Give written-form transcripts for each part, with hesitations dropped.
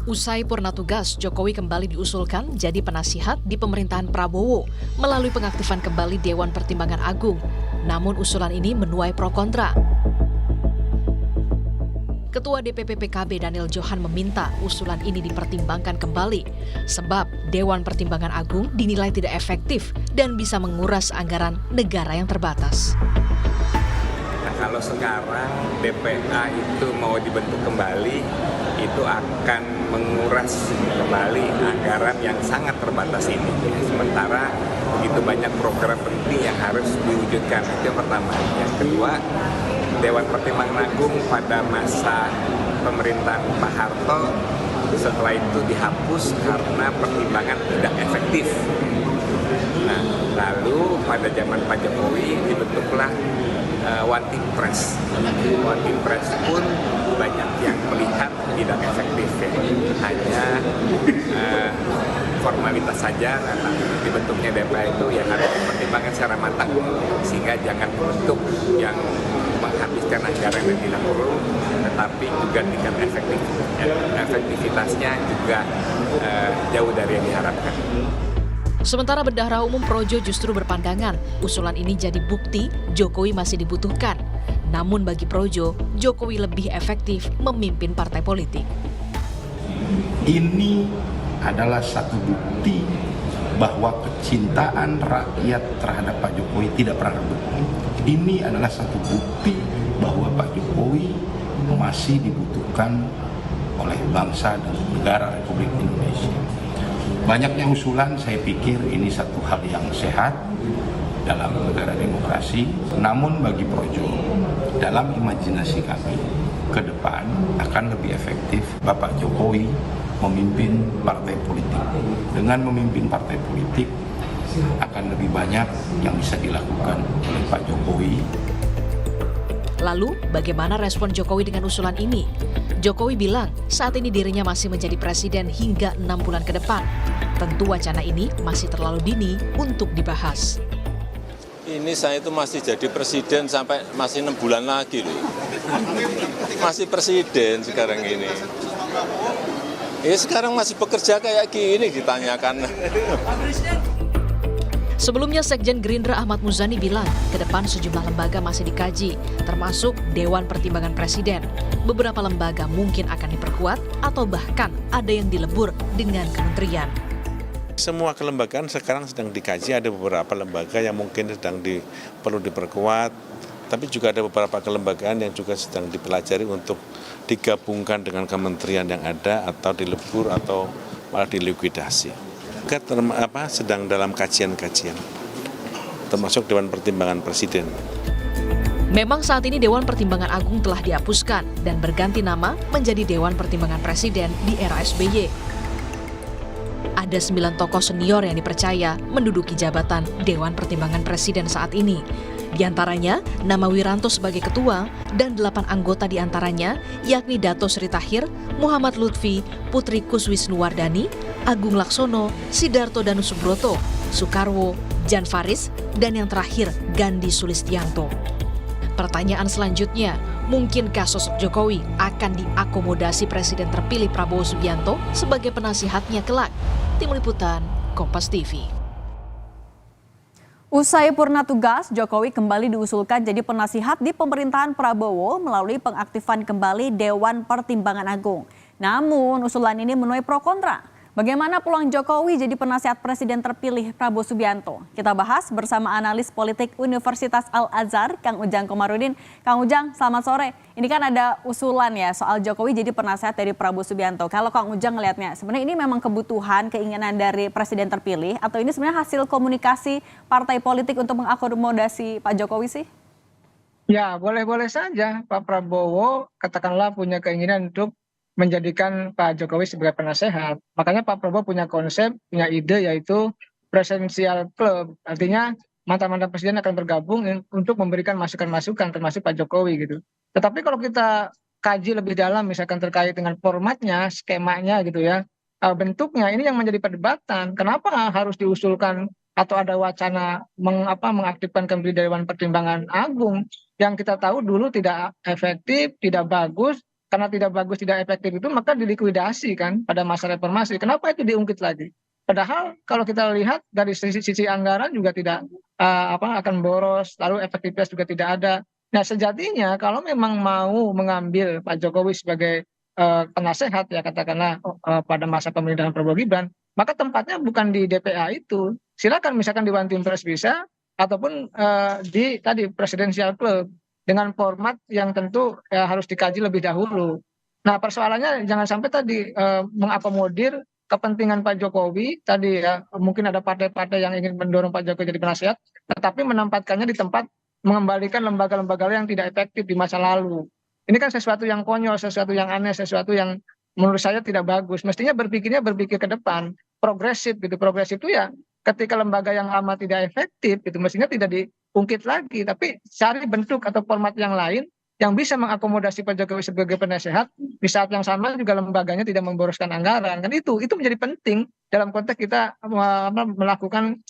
Usai purna tugas, Jokowi kembali diusulkan jadi penasihat di pemerintahan Prabowo melalui pengaktifan kembali Dewan Pertimbangan Agung. Namun usulan ini menuai pro kontra. Ketua DPP PKB Daniel Johan meminta usulan ini dipertimbangkan kembali, sebab Dewan Pertimbangan Agung dinilai tidak efektif dan bisa menguras anggaran negara yang terbatas. Kalau sekarang DPA itu mau dibentuk kembali, itu akan menguras kembali anggaran yang sangat terbatas ini. Sementara begitu banyak program penting yang harus diwujudkan. Itu yang pertama. Yang kedua, Dewan Pertimbangan Agung pada masa pemerintahan Pak Harto setelah itu dihapus karena pertimbangan tidak efektif. Nah, lalu pada zaman Pak Jokowi dibentuklah One Team Press. One Team Press pun banyak yang melihat tidak efektif, ya. Hanya formalitas saja. Karena dibentuknya DPA itu yang harus dipertimbangkan secara matang, sehingga jangan membentuk yang menghabiskan anggaran yang tidak perlu, tetapi juga tingkat efektivitasnya juga jauh dari yang diharapkan. Sementara Bendahara Umum Projo justru berpandangan usulan ini jadi bukti Jokowi masih dibutuhkan. Namun bagi Projo, Jokowi lebih efektif memimpin partai politik. Ini adalah satu bukti bahwa kecintaan rakyat terhadap Pak Jokowi tidak pernah redup. Ini adalah satu bukti bahwa Pak Jokowi masih dibutuhkan oleh bangsa dan negara Republik Indonesia. Banyaknya usulan, saya pikir ini satu hal yang sehat dalam negara demokrasi. Namun bagi Projo, dalam imajinasi kami, ke depan akan lebih efektif Bapak Jokowi memimpin partai politik. Dengan memimpin partai politik, akan lebih banyak yang bisa dilakukan oleh Pak Jokowi. Lalu, bagaimana respon Jokowi dengan usulan ini? Jokowi bilang saat ini dirinya masih menjadi presiden hingga 6 bulan ke depan. Tentu wacana ini masih terlalu dini untuk dibahas. Ini saya itu masih jadi presiden sampai masih 6 bulan lagi loh. Masih presiden sekarang ini. Sekarang masih bekerja kayak gini ditanyakan. Sebelumnya Sekjen Gerindra Ahmad Muzani bilang, ke depan sejumlah lembaga masih dikaji, termasuk Dewan Pertimbangan Presiden. Beberapa lembaga mungkin akan diperkuat atau bahkan ada yang dilebur dengan kementerian. Semua kelembagaan sekarang sedang dikaji, ada beberapa lembaga yang mungkin perlu diperkuat, tapi juga ada beberapa kelembagaan yang juga sedang dipelajari untuk digabungkan dengan kementerian yang ada atau dilebur atau malah dilikuidasi. Sedang dalam kajian-kajian, termasuk Dewan Pertimbangan Presiden. Memang saat ini Dewan Pertimbangan Agung telah dihapuskan dan berganti nama menjadi Dewan Pertimbangan Presiden di era SBY. Ada 9 tokoh senior yang dipercaya menduduki jabatan Dewan Pertimbangan Presiden saat ini. Di antaranya, nama Wiranto sebagai ketua dan 8 anggota di antaranya, yakni Dato Sri Tahir, Muhammad Lutfi, Putri Kuswisnuwardani, Agung Laksono, Sidarto Danusubroto, Soekarwo, Jan Faris, dan yang terakhir Gandhi Sulistianto. Pertanyaan selanjutnya, mungkinkah sosok Jokowi akan diakomodasi Presiden terpilih Prabowo Subianto sebagai penasihatnya kelak? Tim Liputan, Kompas TV. Usai purna tugas, Jokowi kembali diusulkan jadi penasihat di pemerintahan Prabowo melalui pengaktifan kembali Dewan Pertimbangan Agung. Namun usulan ini menuai pro kontra. Bagaimana peluang Jokowi jadi penasihat Presiden terpilih Prabowo Subianto? Kita bahas bersama analis politik Universitas Al-Azhar, Kang Ujang Komarudin. Kang Ujang, selamat sore. Ini kan ada usulan ya soal Jokowi jadi penasihat dari Prabowo Subianto. Kalau Kang Ujang ngelihatnya, sebenarnya ini memang kebutuhan, keinginan dari Presiden terpilih, atau ini sebenarnya hasil komunikasi partai politik untuk mengakomodasi Pak Jokowi sih? Ya, boleh-boleh saja Pak Prabowo katakanlah punya keinginan untuk menjadikan Pak Jokowi sebagai penasehat. Makanya Pak Prabowo punya konsep, punya ide yaitu presidential club. Artinya mantan-mantan presiden akan bergabung untuk memberikan masukan-masukan termasuk Pak Jokowi gitu. Tetapi kalau kita kaji lebih dalam misalkan terkait dengan formatnya, skemanya gitu ya, bentuknya ini yang menjadi perdebatan. Kenapa harus diusulkan atau ada wacana mengaktifkan kembali Dewan Pertimbangan Agung yang kita tahu dulu tidak efektif, tidak bagus, karena tidak bagus, tidak efektif itu maka dilikuidasi kan pada masa reformasi. Kenapa itu diungkit lagi? Padahal kalau kita lihat dari sisi anggaran juga tidak akan boros, lalu efektivitas juga tidak ada. Nah, sejatinya kalau memang mau mengambil Pak Jokowi sebagai penasehat ya katakanlah pada masa pemerintahan Prabowo Gibran, maka tempatnya bukan di DPA itu. Silakan misalkan di One Team Press bisa, ataupun di tadi Presidential Club dengan format yang tentu harus dikaji lebih dahulu. Nah, persoalannya jangan sampai tadi mengakomodir kepentingan Pak Jokowi tadi ya, mungkin ada partai-partai yang ingin mendorong Pak Jokowi jadi penasehat, tetapi menempatkannya di tempat mengembalikan lembaga-lembaga yang tidak efektif di masa lalu. Ini kan sesuatu yang konyol, sesuatu yang aneh, sesuatu yang menurut saya tidak bagus. Mestinya berpikir ke depan, progresif gitu. Progresif itu ya ketika lembaga yang lama tidak efektif itu mestinya tidak diungkit lagi, tapi cari bentuk atau format yang lain yang bisa mengakomodasi Pak Jokowi sebagai penasehat di saat yang sama juga lembaganya tidak memboroskan anggaran kan itu menjadi penting dalam konteks kita melakukan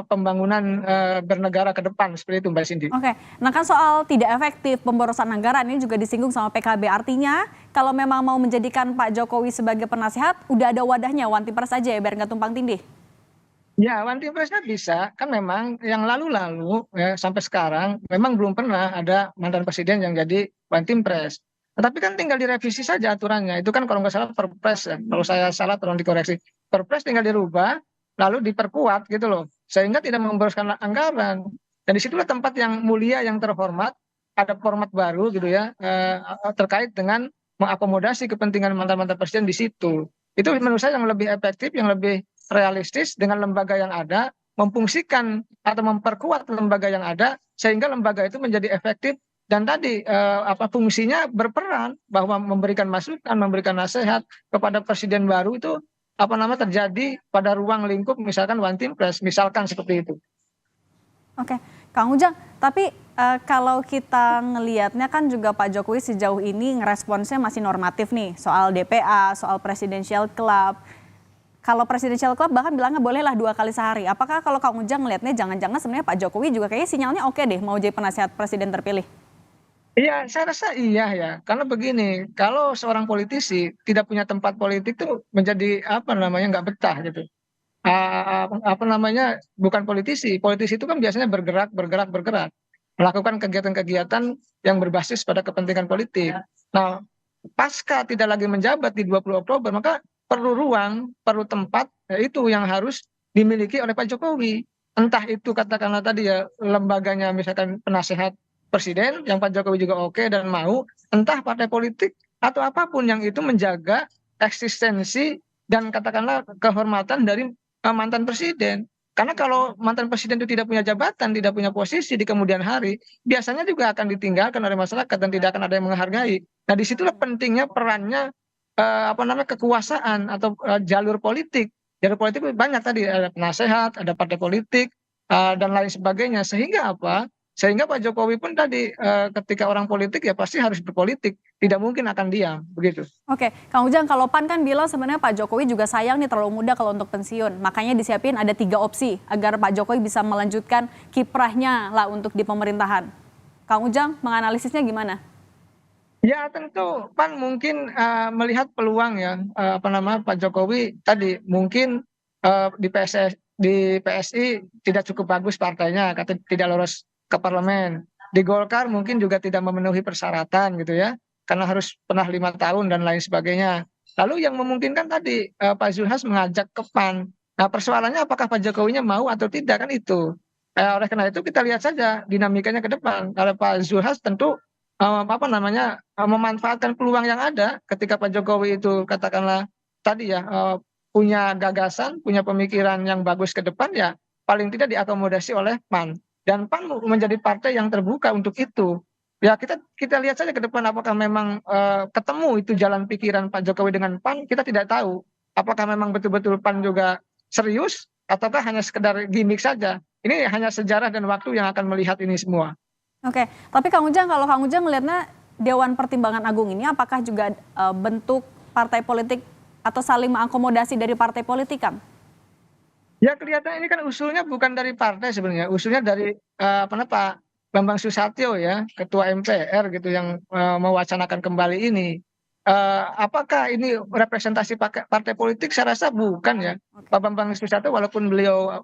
pembangunan bernegara ke depan seperti itu Mbak Cindy. Oke, nah kan soal tidak efektif pemborosan anggaran ini juga disinggung sama PKB. Artinya kalau memang mau menjadikan Pak Jokowi sebagai penasehat, udah ada wadahnya, One Team Press aja ya biar nggak tumpang tindih. Ya, One Team Press bisa, kan memang yang lalu-lalu ya, sampai sekarang memang belum pernah ada mantan presiden yang jadi One Team Press. Tetapi kan tinggal direvisi saja aturannya. Itu kan kalau nggak salah Perpres ya. Kalau saya salah tolong dikoreksi. Perpres tinggal dirubah, lalu diperkuat gitu loh. Sehingga tidak memboroskan anggaran. Dan disitulah tempat yang mulia, yang terhormat, ada format baru gitu ya, terkait dengan mengakomodasi kepentingan mantan-mantan presiden di situ. Itu menurut saya yang lebih efektif, yang lebih realistis dengan lembaga yang ada, memfungsikan atau memperkuat lembaga yang ada sehingga lembaga itu menjadi efektif dan tadi fungsinya berperan bahwa memberikan masukan, memberikan nasihat kepada presiden baru itu terjadi pada ruang lingkup misalkan One Team Press misalkan seperti itu. Oke, Kang Ujang, tapi kalau kita ngelihatnya kan juga Pak Jokowi sejauh ini ngeresponsnya masih normatif nih soal DPA, soal Presidential Club. Kalau Presidential Club bahkan bilangnya bolehlah 2 kali sehari. Apakah kalau Kang Ujang ngelihatnya jangan-jangan sebenarnya Pak Jokowi juga kayaknya sinyalnya oke deh mau jadi penasehat presiden terpilih? Iya, saya rasa iya ya. Karena begini, kalau seorang politisi tidak punya tempat politik tuh menjadi nggak betah gitu. Bukan politisi. Politisi itu kan biasanya bergerak, melakukan kegiatan-kegiatan yang berbasis pada kepentingan politik. Nah, pasca tidak lagi menjabat di 20 Oktober, maka perlu ruang, perlu tempat, itu yang harus dimiliki oleh Pak Jokowi. Entah itu katakanlah tadi ya lembaganya misalkan penasehat presiden yang Pak Jokowi juga oke dan mau, entah partai politik atau apapun yang itu menjaga eksistensi dan katakanlah kehormatan dari mantan presiden. Karena kalau mantan presiden itu tidak punya jabatan, tidak punya posisi di kemudian hari, biasanya juga akan ditinggalkan oleh masyarakat dan tidak akan ada yang menghargai. Nah, disitulah pentingnya perannya kekuasaan atau jalur politik. Jalur politik banyak tadi, ada penasehat, ada partai politik, dan lain sebagainya. Sehingga apa? Sehingga Pak Jokowi pun tadi ketika orang politik ya pasti harus berpolitik, tidak mungkin akan diam, begitu. Oke, Kang Ujang, kalau PAN kan bilang sebenarnya Pak Jokowi juga sayang nih terlalu muda kalau untuk pensiun. Makanya disiapin ada 3 opsi agar Pak Jokowi bisa melanjutkan kiprahnya lah untuk di pemerintahan. Kang Ujang menganalisisnya gimana? Ya tentu PAN mungkin melihat peluang ya Pak Jokowi tadi mungkin di PSI tidak cukup bagus partainya, tidak lolos ke parlemen. Di Golkar mungkin juga tidak memenuhi persyaratan gitu ya, karena harus pernah 5 tahun dan lain sebagainya. Lalu yang memungkinkan tadi Pak Zulhas mengajak ke PAN. Nah persoalannya apakah Pak Jokowinya mau atau tidak kan itu. Oleh karena itu kita lihat saja dinamikanya ke depan. Kalau Pak Zulhas tentu memanfaatkan peluang yang ada ketika Pak Jokowi itu katakanlah tadi ya punya gagasan, punya pemikiran yang bagus ke depan ya paling tidak diakomodasi oleh PAN. Dan PAN menjadi partai yang terbuka untuk itu. Ya kita lihat saja ke depan apakah memang ketemu itu jalan pikiran Pak Jokowi dengan PAN, kita tidak tahu. Apakah memang betul-betul PAN juga serius ataukah hanya sekedar gimmick saja. Ini hanya sejarah dan waktu yang akan melihat ini semua. Oke, tapi Kang Ujang, kalau Kang Ujang melihatnya Dewan Pertimbangan Agung ini apakah juga bentuk partai politik atau saling mengakomodasi dari partai politik, Kang? Ya kelihatan ini kan usulnya bukan dari partai sebenarnya, usulnya dari Pak Bambang Susatyo ya, Ketua MPR gitu yang mewacanakan kembali ini. apakah ini representasi partai politik? Saya rasa bukan ya. Pak Bambang Susatyo walaupun beliau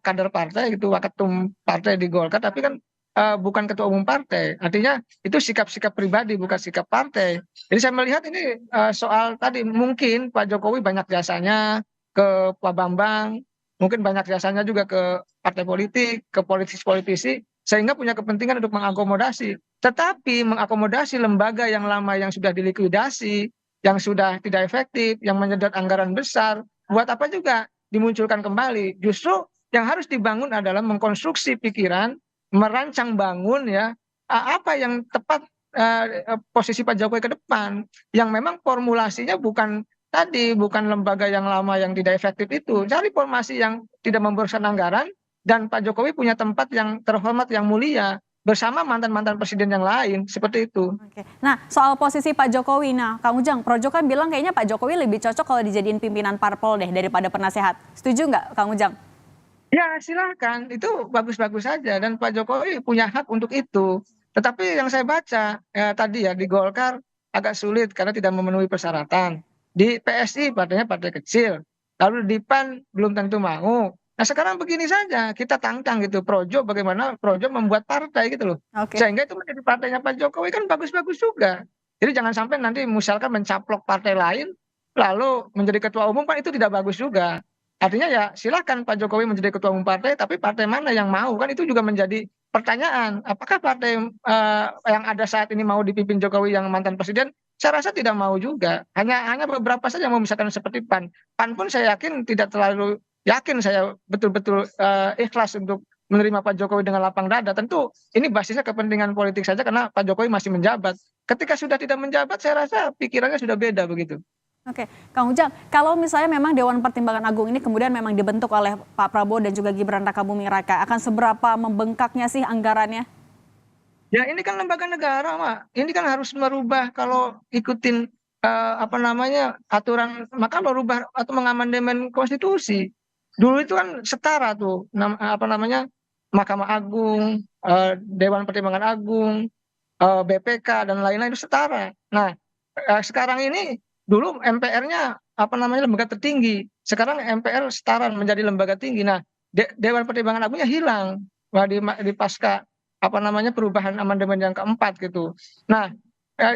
kader partai gitu, waketum partai di Golkar, tapi kan bukan ketua umum partai. Artinya itu sikap-sikap pribadi, bukan sikap partai. Jadi saya melihat ini soal tadi mungkin Pak Jokowi banyak jasanya ke Pak Bambang, mungkin banyak jasanya juga ke partai politik, ke politisi-politisi, sehingga punya kepentingan untuk mengakomodasi. Tetapi mengakomodasi lembaga yang lama yang sudah dilikuidasi, yang sudah tidak efektif, yang menyedot anggaran besar, buat apa juga dimunculkan kembali? Justru yang harus dibangun adalah mengkonstruksi pikiran, merancang bangun ya apa yang tepat posisi Pak Jokowi ke depan, yang memang formulasinya bukan lembaga yang lama yang tidak efektif itu. Cari formasi yang tidak membosankan anggaran, dan Pak Jokowi punya tempat yang terhormat, yang mulia, bersama mantan-mantan presiden yang lain, seperti itu. Oke. Nah, soal posisi Pak Jokowi, Kang Ujang, Projo kan bilang kayaknya Pak Jokowi lebih cocok kalau dijadiin pimpinan parpol deh daripada penasehat. Setuju nggak, Kang Ujang? Ya, silakan. Itu bagus-bagus saja, dan Pak Jokowi punya hak untuk itu. Tetapi yang saya baca tadi ya, di Golkar agak sulit karena tidak memenuhi persyaratan. Di PSI partainya partai kecil. Lalu di PAN belum tentu mau. Nah, sekarang begini saja, kita tantang gitu Projo, bagaimana Projo membuat partai gitu loh. Oke. Sehingga itu menjadi partainya Pak Jokowi, kan bagus-bagus juga. Jadi jangan sampai nanti misalkan mencaplok partai lain lalu menjadi ketua umum, kan itu tidak bagus juga. Artinya ya silakan Pak Jokowi menjadi ketua umum partai, tapi partai mana yang mau, kan itu juga menjadi pertanyaan. Apakah partai yang ada saat ini mau dipimpin Jokowi yang mantan presiden? Saya rasa tidak mau juga. Hanya beberapa saja yang mau, misalkan seperti PAN. PAN pun saya yakin tidak terlalu yakin, saya betul-betul ikhlas untuk menerima Pak Jokowi dengan lapang dada. Tentu ini basisnya kepentingan politik saja karena Pak Jokowi masih menjabat. Ketika sudah tidak menjabat, saya rasa pikirannya sudah beda begitu. Oke, Kang Ujang, kalau misalnya memang Dewan Pertimbangan Agung ini kemudian memang dibentuk oleh Pak Prabowo dan juga Gibran Rakabuming Raka, akan seberapa membengkaknya sih anggarannya? Ya ini kan lembaga negara, Mak. Ini kan harus merubah, kalau ikutin aturan, maka merubah atau mengamandemen konstitusi. Dulu itu kan setara tuh, Mahkamah Agung, Dewan Pertimbangan Agung, BPK dan lain-lain itu setara. Nah, sekarang ini dulu MPR-nya lembaga tertinggi, sekarang MPR setara menjadi lembaga tinggi. Nah, Dewan Pertimbangan Agungnya hilang di pasca perubahan amandemen yang keempat gitu. Nah,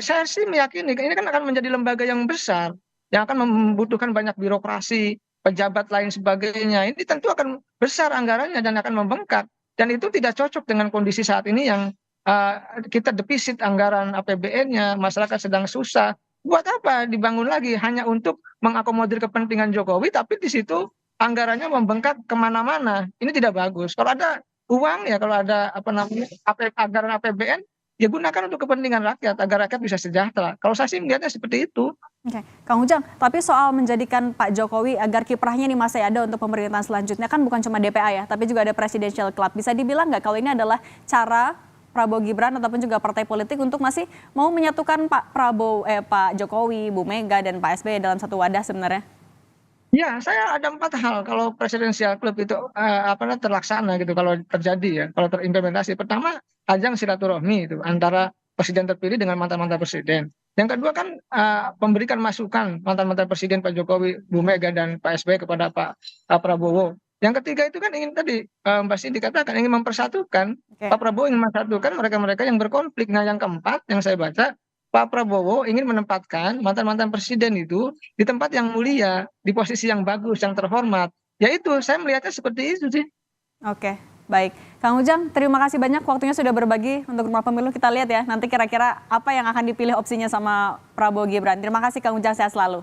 saya sih meyakini ini kan akan menjadi lembaga yang besar, yang akan membutuhkan banyak birokrasi, pejabat lain sebagainya. Ini tentu akan besar anggarannya dan akan membengkak. Dan itu tidak cocok dengan kondisi saat ini yang kita defisit anggaran APBN-nya, masyarakat sedang susah. Buat apa dibangun lagi hanya untuk mengakomodir kepentingan Jokowi, tapi di situ anggarannya membengkak kemana-mana. Ini tidak bagus. Kalau ada uang ya, kalau ada anggaran APBN, ya gunakan untuk kepentingan rakyat agar rakyat bisa sejahtera. Kalau saya sih melihatnya seperti itu. Oke, Kang Ujang, tapi soal menjadikan Pak Jokowi agar kiprahnya nih masih ada untuk pemerintahan selanjutnya, kan bukan cuma DPA ya, tapi juga ada Presidential Club. Bisa dibilang nggak kalau ini adalah cara Prabowo Gibran ataupun juga partai politik untuk masih mau menyatukan Pak Jokowi, Bu Mega dan Pak SBY dalam satu wadah sebenarnya? Ya, saya ada 4 hal kalau Presidential Club itu terlaksana gitu, kalau terjadi ya, kalau terimplementasi. Pertama, ajang silaturahmi itu antara presiden terpilih dengan mantan-mantan presiden. Yang kedua kan memberikan masukan mantan-mantan presiden Pak Jokowi, Bu Mega dan Pak SBY kepada Pak Prabowo. Yang ketiga itu kan ingin tadi Mbak Cindy dikatakan ingin mempersatukan. Pak Prabowo ingin mempersatukan mereka-mereka yang berkonflik. Nah, yang keempat yang saya baca, Pak Prabowo ingin menempatkan mantan-mantan presiden itu di tempat yang mulia, di posisi yang bagus, yang terhormat. Ya itu, saya melihatnya seperti itu sih. Oke, baik. Kang Ujang, terima kasih banyak waktunya sudah berbagi untuk Rumah Pemilu. Kita lihat ya nanti kira-kira apa yang akan dipilih opsinya sama Prabowo Gibran. Terima kasih Kang Ujang, sehat selalu.